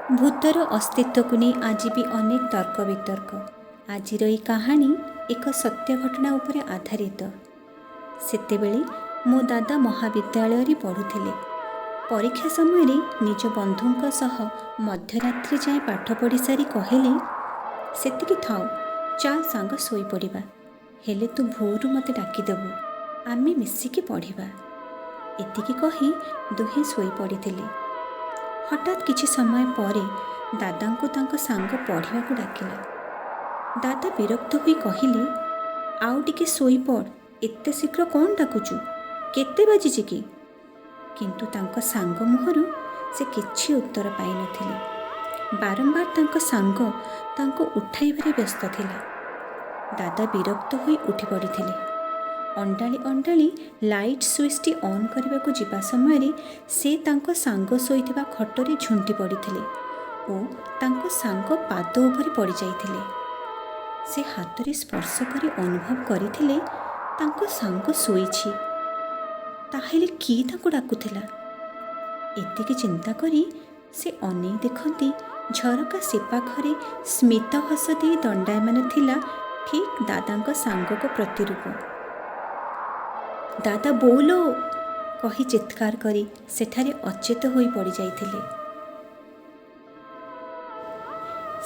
ଭୂତର ଅସ୍ତିତ୍ୱକୁ ନେଇ ଆଜି ବି ଅନେକ ତର୍କ ବିତର୍କ। ଆଜିର ଏହି କାହାଣୀ ଏକ ସତ୍ୟ ଘଟଣା ଉପରେ ଆଧାରିତ। ସେତେବେଳେ ମୋ ଦାଦା ମହାବିଦ୍ୟାଳୟରେ ପଢ଼ୁଥିଲେ। ପରୀକ୍ଷା ସମୟରେ ନିଜ ବନ୍ଧୁଙ୍କ ସହ ମଧ୍ୟରାତ୍ରି ଯାଏଁ ପାଠ ପଢ଼ି ସାରି କହିଲେ, ସେତିକି ଥାଉ, ଚାଲ ସାଙ୍ଗ ଶୋଇପଡ଼ିବା। ହେଲେ ତୁ ଭୋରୁ ମୋତେ ଡାକିଦେବୁ, ଆମେ ମିଶିକି ପଢ଼ିବା। ଏତିକି କହି ଦୁହେଁ ଶୋଇପଡ଼ିଥିଲେ। ହଠାତ୍ କିଛି ସମୟ ପରେ ଦାଦାଙ୍କୁ ତାଙ୍କ ସାଙ୍ଗ ପଢ଼ିବାକୁ ଡାକିଲା। ଦାଦା ବିରକ୍ତ ହୋଇ କହିଲେ, ଆଉ ଟିକେ ଶୋଇପଡ଼, ଏତେ ଶୀଘ୍ର କ'ଣ ଡାକୁଛୁ? କେତେ ବାଜିଛି କି? କିନ୍ତୁ ତାଙ୍କ ସାଙ୍ଗ ମୁହଁରୁ ସେ କିଛି ଉତ୍ତର ପାଇନଥିଲେ। ବାରମ୍ବାର ତାଙ୍କ ସାଙ୍ଗ ତାଙ୍କୁ ଉଠାଇବାରେ ବ୍ୟସ୍ତ ଥିଲା। ଦାଦା ବିରକ୍ତ ହୋଇ ଉଠି ପଡ଼ିଥିଲେ। ଅଣ୍ଡାଳି ଅଣ୍ଡାଳି ଲାଇଟ୍ ସୁଇଚ୍ଟି ଅନ୍ କରିବାକୁ ଯିବା ସମୟରେ ସେ ତାଙ୍କ ସାଙ୍ଗ ଶୋଇଥିବା ଖଟରେ ଝୁଣ୍ଟି ପଡ଼ିଥିଲେ ଓ ତାଙ୍କ ସାଙ୍ଗ ପାଦ ଉପରେ ପଡ଼ିଯାଇଥିଲେ। ସେ ହାତରେ ସ୍ପର୍ଶ କରି ଅନୁଭବ କରିଥିଲେ ତାଙ୍କ ସାଙ୍ଗ ଶୋଇଛି। ତାହେଲେ କିଏ ତାଙ୍କୁ ଡାକୁଥିଲା? ଏତିକି ଚିନ୍ତା କରି ସେ ଅନେଇ ଦେଖନ୍ତି ଝରକା ସେପାଖରେ ସ୍ମିତ ହସ ଦେଇ ଦଣ୍ଡାୟମାନ ଥିଲା ଠିକ୍ ଦାଦାଙ୍କ ସାଙ୍ଗଙ୍କ ପ୍ରତିରୂପ। ଦାଦା ବୋଉଲୋ କହି ଚିତ୍କାର କରି ସେଠାରେ ଅଚେତ ହୋଇ ପଡ଼ିଯାଇଥିଲେ।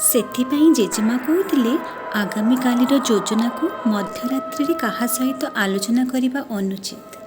ସେଥିପାଇଁ ଜେଜେମା କହୁଥିଲେ, ଆଗାମୀକାଲିର ଯୋଜନାକୁ ମଧ୍ୟରାତ୍ରିରେ କାହା ସହିତ ଆଲୋଚନା କରିବା ଅନୁଚିତ।